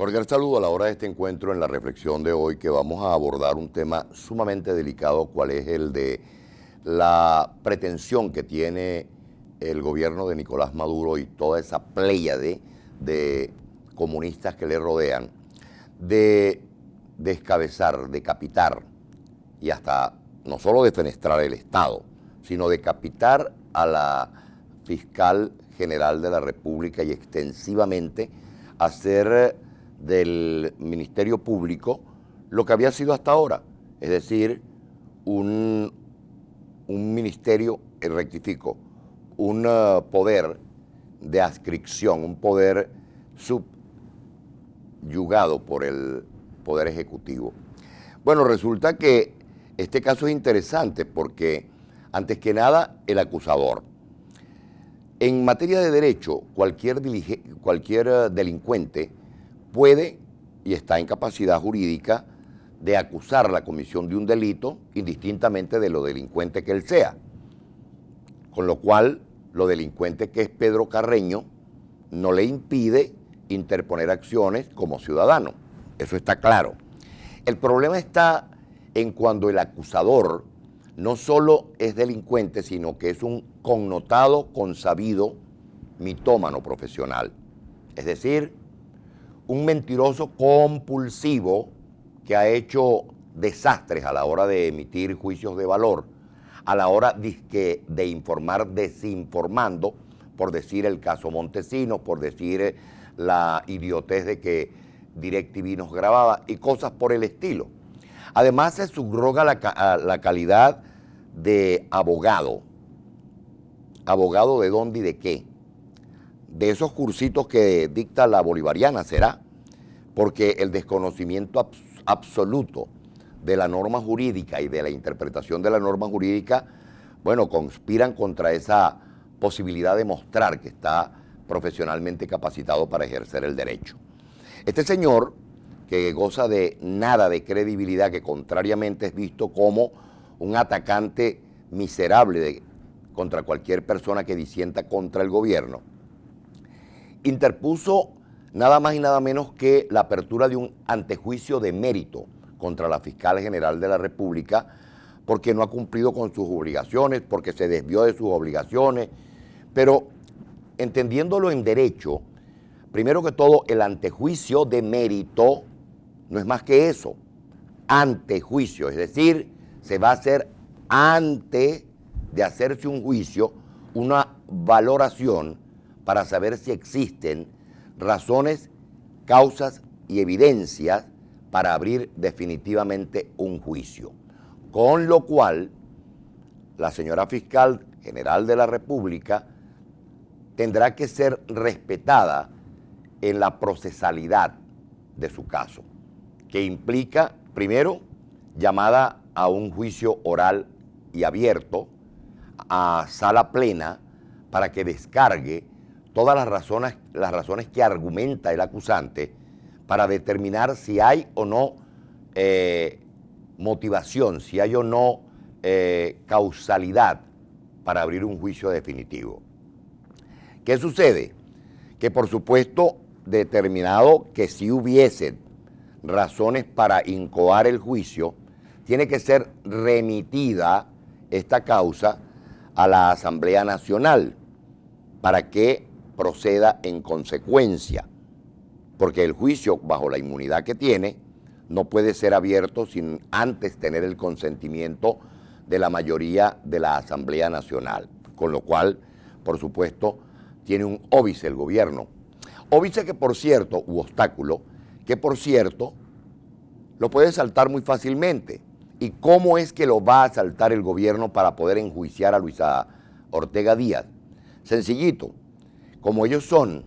Cordial saludo a la hora de este encuentro en la reflexión de hoy, que vamos a abordar un tema sumamente delicado, cual es el de la pretensión que tiene el gobierno de Nicolás Maduro y toda esa pléyade de comunistas que le rodean, de descabezar, decapitar y hasta no solo defenestrar el Estado, sino decapitar a la fiscal general de la República y extensivamente hacer del Ministerio Público lo que había sido hasta ahora, es decir, un ministerio, rectifico, un poder de adscripción, un poder subyugado por el Poder Ejecutivo. Bueno, resulta que este caso es interesante porque, antes que nada, el acusador. En materia de derecho, cualquier delincuente puede y está en capacidad jurídica de acusar la comisión de un delito indistintamente de lo delincuente que él sea. Con lo cual, lo delincuente que es Pedro Carreño no le impide interponer acciones como ciudadano. Eso está claro. El problema está en cuando el acusador no solo es delincuente, sino que es un connotado, consabido mitómano profesional. Es decir, un mentiroso compulsivo que ha hecho desastres a la hora de emitir juicios de valor, a la hora de informar desinformando, por decir el caso Montesinos, por decir la idiotez de que DirecTV nos grababa y cosas por el estilo. Además se subroga la calidad de abogado. ¿Abogado de dónde y de qué? De esos cursitos que dicta la bolivariana, ¿será? Porque el desconocimiento absoluto de la norma jurídica y de la interpretación de la norma jurídica, bueno, conspiran contra esa posibilidad de mostrar que está profesionalmente capacitado para ejercer el derecho. Este señor, que goza de nada de credibilidad, que contrariamente es visto como un atacante miserable contra cualquier persona que disienta contra el gobierno, interpuso nada más y nada menos que la apertura de un antejuicio de mérito contra la fiscal general de la República porque no ha cumplido con sus obligaciones, porque se desvió de sus obligaciones, pero entendiéndolo en derecho, primero que todo, el antejuicio de mérito no es más que eso, antejuicio, es decir, se va a hacer antes de hacerse un juicio, una valoración para saber si existen razones, causas y evidencias para abrir definitivamente un juicio. Con lo cual, la señora fiscal general de la República tendrá que ser respetada en la procesalidad de su caso, que implica, primero, llamada a un juicio oral y abierto a sala plena para que descargue todas las razones que argumenta el acusante para determinar si hay o no motivación, si hay o no causalidad para abrir un juicio definitivo. ¿Qué sucede? Que por supuesto, determinado que si hubiese razones para incoar el juicio, tiene que ser remitida esta causa a la Asamblea Nacional para que proceda en consecuencia, porque el juicio, bajo la inmunidad que tiene, no puede ser abierto sin antes tener el consentimiento de la mayoría de la Asamblea Nacional, con lo cual, por supuesto, tiene un óbice el gobierno. Óbice que, por cierto, u obstáculo, que por cierto, lo puede saltar muy fácilmente. ¿Y cómo es que lo va a saltar el gobierno para poder enjuiciar a Luisa Ortega Díaz? Sencillito, como ellos son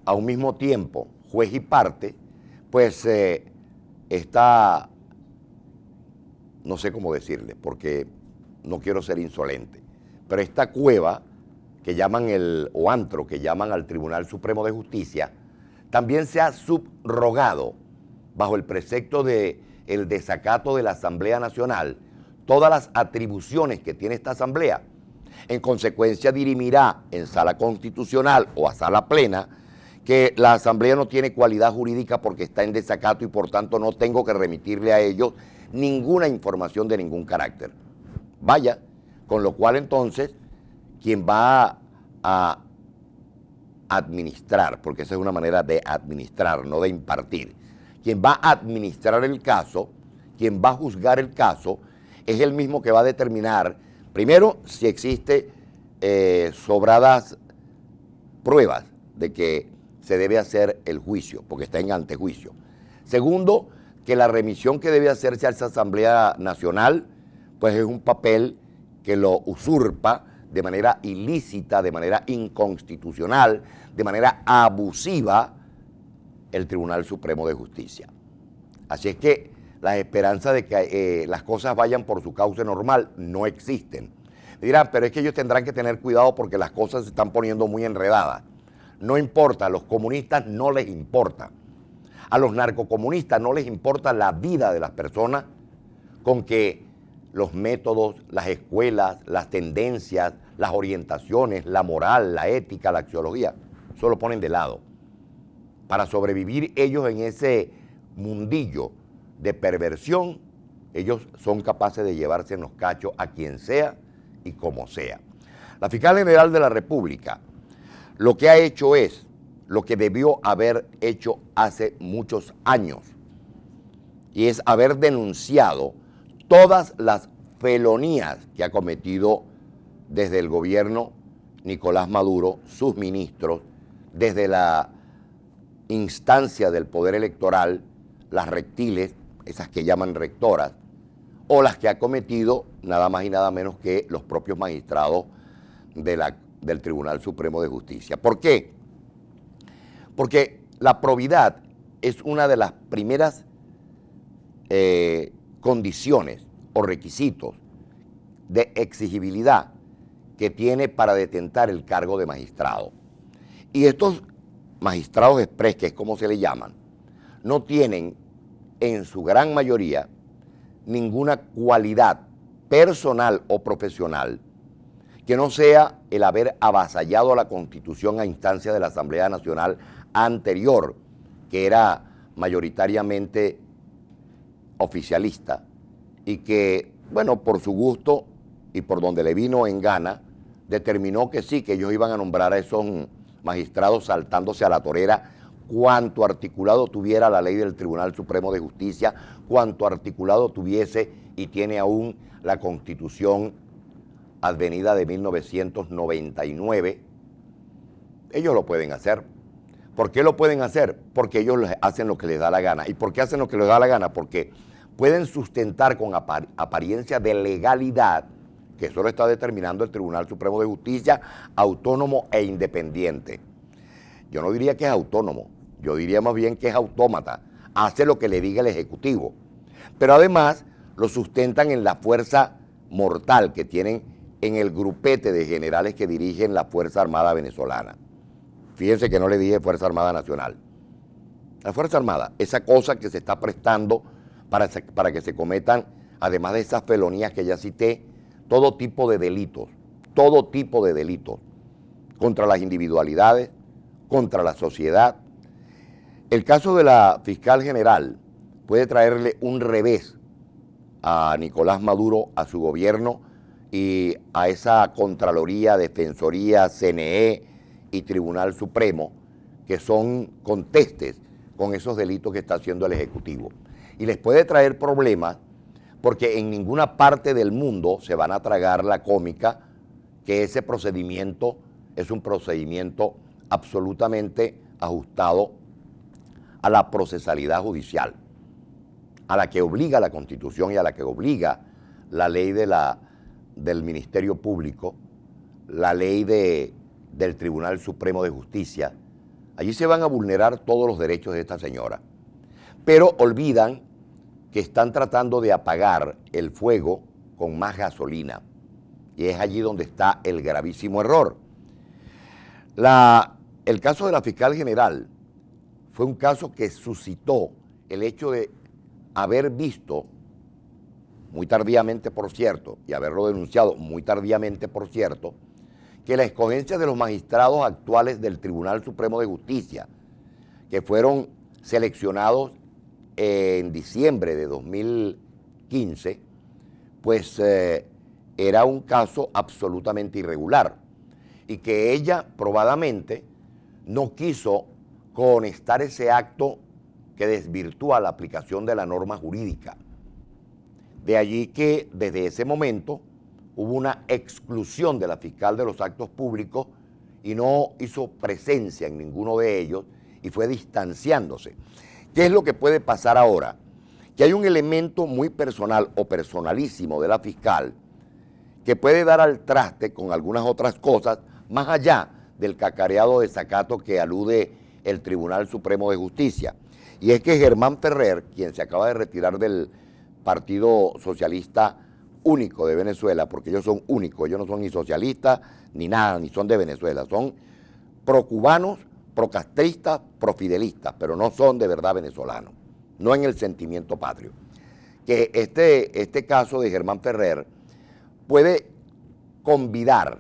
a un mismo tiempo juez y parte, pues está, no sé cómo decirle, porque no quiero ser insolente, pero esta cueva que llaman o antro que llaman al Tribunal Supremo de Justicia, también se ha subrogado bajo el precepto de el desacato de la Asamblea Nacional todas las atribuciones que tiene esta Asamblea. En consecuencia, dirimirá en sala constitucional o a sala plena que la Asamblea no tiene cualidad jurídica porque está en desacato y por tanto no tengo que remitirle a ellos ninguna información de ningún carácter. Vaya, con lo cual entonces quien va a administrar, porque esa es una manera de administrar, no de impartir, quien va a administrar el caso, quien va a juzgar el caso, es el mismo que va a determinar, primero, si existe sobradas pruebas de que se debe hacer el juicio, porque está en antejuicio. Segundo, que la remisión que debe hacerse a esa Asamblea Nacional, pues es un papel que lo usurpa de manera ilícita, de manera inconstitucional, de manera abusiva, el Tribunal Supremo de Justicia. Así es que las esperanzas de que las cosas vayan por su cauce normal no existen. Me dirán, pero es que ellos tendrán que tener cuidado porque las cosas se están poniendo muy enredadas. No importa, a los comunistas no les importa. A los narcocomunistas no les importa la vida de las personas con que los métodos, las escuelas, las tendencias, las orientaciones, la moral, la ética, la axiología, eso lo ponen de lado. Para sobrevivir ellos en ese mundillo de perversión, ellos son capaces de llevarse en los cachos a quien sea y como sea. La Fiscal General de la República lo que ha hecho es lo que debió haber hecho hace muchos años, y es haber denunciado todas las felonías que ha cometido desde el gobierno Nicolás Maduro, sus ministros, desde la instancia del poder electoral, las reptiles, esas que llaman rectoras, o las que ha cometido nada más y nada menos que los propios magistrados del Tribunal Supremo de Justicia. ¿Por qué? Porque la probidad es una de las primeras condiciones o requisitos de exigibilidad que tiene para detentar el cargo de magistrado. Y estos magistrados express, que es como se le llaman, no tienen en su gran mayoría ninguna cualidad personal o profesional que no sea el haber avasallado a la Constitución a instancia de la Asamblea Nacional anterior, que era mayoritariamente oficialista y que, bueno, por su gusto y por donde le vino en gana, determinó que sí, que ellos iban a nombrar a esos magistrados saltándose a la torera cuanto articulado tuviera la ley del Tribunal Supremo de Justicia, cuanto articulado tuviese y tiene aún la Constitución advenida de 1999, ellos lo pueden hacer. ¿Por qué lo pueden hacer? Porque ellos hacen lo que les da la gana. ¿Y por qué hacen lo que les da la gana? Porque pueden sustentar con apariencia de legalidad, que eso lo está determinando el Tribunal Supremo de Justicia, autónomo e independiente. Yo no diría que es autónomo, yo diría más bien que es autómata, hace lo que le diga el Ejecutivo. Pero además lo sustentan en la fuerza mortal que tienen en el grupete de generales que dirigen la Fuerza Armada Venezolana. Fíjense que no le dije Fuerza Armada Nacional. La Fuerza Armada, esa cosa que se está prestando para que se cometan, además de esas felonías que ya cité, todo tipo de delitos contra las individualidades, contra la sociedad. El caso de la Fiscal General puede traerle un revés a Nicolás Maduro, a su gobierno y a esa Contraloría, Defensoría, CNE y Tribunal Supremo, que son contestes con esos delitos que está haciendo el Ejecutivo. Y les puede traer problemas porque en ninguna parte del mundo se van a tragar la cómica que ese procedimiento es un procedimiento absolutamente ajustado a la procesalidad judicial, a la que obliga la Constitución y a la que obliga la ley del Ministerio Público, la ley del Tribunal Supremo de Justicia. Allí se van a vulnerar todos los derechos de esta señora. Pero olvidan que están tratando de apagar el fuego con más gasolina. Y es allí donde está el gravísimo error. El caso de la Fiscal General fue un caso que suscitó el hecho de haber visto, muy tardíamente por cierto, y haberlo denunciado muy tardíamente por cierto, que la escogencia de los magistrados actuales del Tribunal Supremo de Justicia, que fueron seleccionados en diciembre de 2015, pues era un caso absolutamente irregular y que ella probadamente no quiso cohonestar ese acto que desvirtúa la aplicación de la norma jurídica. De allí que desde ese momento hubo una exclusión de la fiscal de los actos públicos y no hizo presencia en ninguno de ellos y fue distanciándose. ¿Qué es lo que puede pasar ahora? Que hay un elemento muy personal o personalísimo de la fiscal que puede dar al traste con algunas otras cosas más allá del cacareado desacato que alude el Tribunal Supremo de Justicia. Y es que Germán Ferrer, quien se acaba de retirar del Partido Socialista Único de Venezuela, porque ellos son únicos, ellos no son ni socialistas ni nada, ni son de Venezuela, son procubanos, procastristas, profidelistas, pero no son de verdad venezolanos, no en el sentimiento patrio. Que este caso de Germán Ferrer puede convidar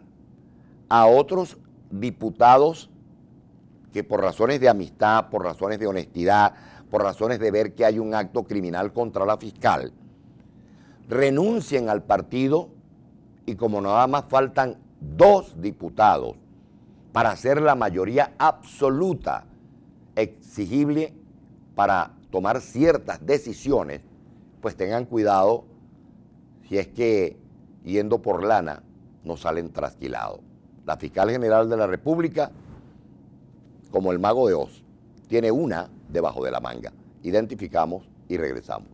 a otros diputados que por razones de amistad, por razones de honestidad, por razones de ver que hay un acto criminal contra la fiscal, renuncien al partido y como nada más faltan 2 diputados para hacer la mayoría absoluta exigible para tomar ciertas decisiones, pues tengan cuidado si es que yendo por lana no salen trasquilados. La fiscal general de la República, como el mago de Oz, tiene una debajo de la manga. Identificamos y regresamos.